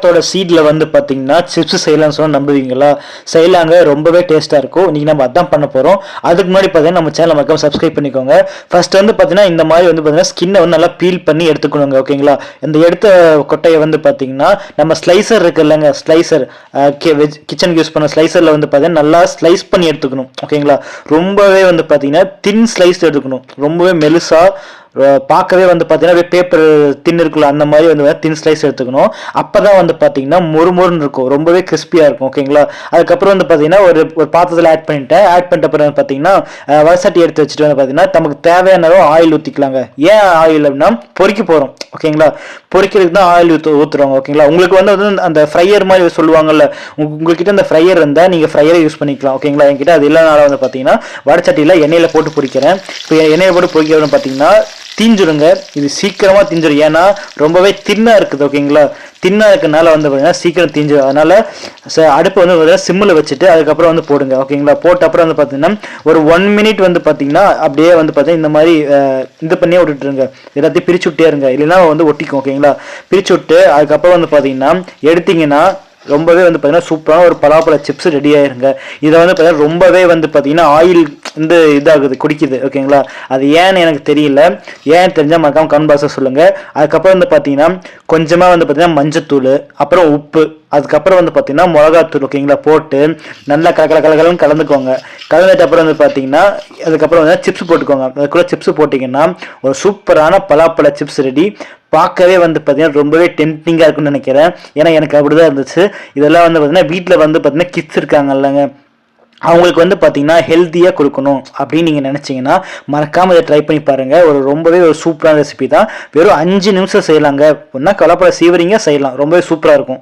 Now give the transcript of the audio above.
தோட சீட்ல வந்து பாத்தீங்கன்னா சிப்ஸ் செய்யலாம்னு சொன்னா நம்புவீங்களா? செய்யலாங்க. ரொம்பவே டேஸ்டா இருக்கும். இன்னைக்கு நம்ம அதான் பண்ண போறோம். அதுக்கு முன்னாடி பாத்தீங்கன்னா நம்ம சேனலை மறக்காம சப்ஸ்கிரைப் பண்ணிக்கோங்க. ஃபர்ஸ்ட் வந்து பாத்தீங்கன்னா இந்த மாதிரி வந்து பாத்தீங்கன்னா ஸ்கின்னை வந்து நல்லா பீல் பண்ணி எடுத்துக்கணுங்க. ஓகேங்களா? இந்த எடுத்த கொட்டையை வந்து பாத்தீங்கன்னா நம்ம ஸ்லைசர் இருக்கு இல்லைங்க, ஸ்லைசர் கிச்சனுக்கு யூஸ் பண்ண ஸ்லைசர்ல வந்து பாத்தீங்கன்னா நல்லா ஸ்லைஸ் பண்ணி எடுத்துக்கணும். ஓகேங்களா? ரொம்பவே வந்து பாத்தீங்கன்னா தின் ஸ்லைஸ் எடுக்கணும். ரொம்பவே மெலிசா பார்க்கவே வந்து பார்த்தீங்கன்னா பேப்பர் தின் இருக்குல்ல அந்த மாதிரி வந்து தின் ஸ்லைஸ் எடுத்துக்கணும். அப்போ தான் வந்து பார்த்தீங்கன்னா மொறுமொறுன்னு இருக்கும், ரொம்பவே கிறிஸ்பியாக இருக்கும். ஓகேங்களா? அதுக்கப்புறம் வந்து பார்த்தீங்கன்னா ஒரு பாத்திரத்தில் ஆட் பண்ணிட்ட பிறகு வந்து பார்த்தீங்கன்னா வடசட்டி எடுத்து வச்சுட்டு வந்து பார்த்தீங்கன்னா நமக்கு தேவையான ஆயில் ஊற்றிக்கலாங்க. ஏன் ஆயில் அப்படின்னா பொரிக்க போகிறோம். ஓகேங்களா? பொரிக்கிறதுக்கு தான் ஆயில் ஊற்றுறோங்க. ஓகேங்களா? உங்களுக்கு வந்து அந்த ஃப்ரையர் மாதிரி சொல்லுவாங்கல்ல, உங்ககிட்ட அந்த ஃப்ரையர் இருந்தால் நீங்கள் ஃப்ரையரை யூஸ் பண்ணிக்கலாம். ஓகேங்களா? என்கிட்ட அது இல்லைனால வந்து பார்த்தீங்கன்னா வடச்சட்டியில் எண்ணெயில் போட்டு பொரிக்கிறேன். இப்போ எண்ணெயில் போட்டு பொரிக்கிறதுன்னு பார்த்தீங்கன்னா தீஞ்சிருங்க. இது சீக்கிரமா தீஞ்சிரும், ஏன்னா ரொம்பவே தின்னா இருக்குது. ஓகேங்களா? தின்னா இருக்கனால வந்து பார்த்தீங்கன்னா சீக்கிரம் தீஞ்சிடும். அதனால அடுப்பு வந்து பார்த்தீங்கன்னா சிம்மில் வச்சுட்டு அதுக்கப்புறம் வந்து போடுங்க. ஓகேங்களா? போட்ட அப்புறம் வந்து பார்த்தீங்கன்னா ஒரு 1 மினிட் வந்து பார்த்தீங்கன்னா அப்படியே வந்து பார்த்தீங்கன்னா இந்த மாதிரி இது பண்ணியே விட்டுட்டுருங்க. எல்லாத்தையும் பிரிச்சு விட்டே இருங்க, இல்லைன்னா வந்து ஒட்டிக்கும். ஓகேங்களா? பிரிச்சு விட்டு அதுக்கப்புறம் வந்து பார்த்தீங்கன்னா எடுத்தீங்கன்னா ரொம்பவே வந்து பார்த்தீங்கன்னா சூப்பரான ஒரு பலாப்பழ சிப்ஸ் ரெடி ஆயிருங்க. இதை வந்து பார்த்தீங்கன்னா ரொம்பவே வந்து பார்த்தீங்கன்னா ஆயில் இந்த இதாகுது, குடிக்குது. ஓகேங்களா? அது ஏன்னு எனக்கு தெரியல. ஏன் தெரிஞ்சால் மறக்காம கமெண்ட் பாக்ஸில் சொல்லுங்கள். அதுக்கப்புறம் வந்து பார்த்தீங்கன்னா கொஞ்சமாக வந்து பார்த்தீங்கன்னா மஞ்சத்தூள், அப்புறம் உப்பு, அதுக்கப்புறம் வந்து பார்த்தீங்கன்னா மிளகாத்தூள். ஓகேங்களா? போட்டு நல்லா கலகலன்னு கலந்துக்கோங்க. கலந்துட்டு அப்புறம் வந்து பார்த்தீங்கன்னா அதுக்கப்புறம் வந்து சிப்ஸ் போட்டுக்கோங்க. அதுக்குள்ள சிப்ஸ் போட்டிங்கன்னா ஒரு சூப்பரான பலாப்பழ சிப்ஸ் ரெடி. பார்க்கவே வந்து பார்த்தீங்கன்னா ரொம்பவே டெம்டிங்காக இருக்குன்னு நினைக்கிறேன். ஏன்னா எனக்கு அப்படிதான் இருந்துச்சு. இதெல்லாம் வந்து பார்த்தீங்கன்னா வீட்டில் வந்து பார்த்தீங்கன்னா கிட்ஸ் இருக்காங்க இல்லைங்க, அவங்களுக்கு வந்து பார்த்தீங்கன்னா ஹெல்த்தியாக கொடுக்கணும் அப்படின்னு நீங்கள் நினச்சிங்கன்னா மறக்காமல் இதை ட்ரை பண்ணி பாருங்கள். ரொம்பவே ஒரு சூப்பரான ரெசிபி தான். வெறும் 5 நிமிஷம் செய்யலாங்க. ஒன்றா கலப்படம் சீவரிங்க செய்யலாம், ரொம்பவே சூப்பராக இருக்கும்.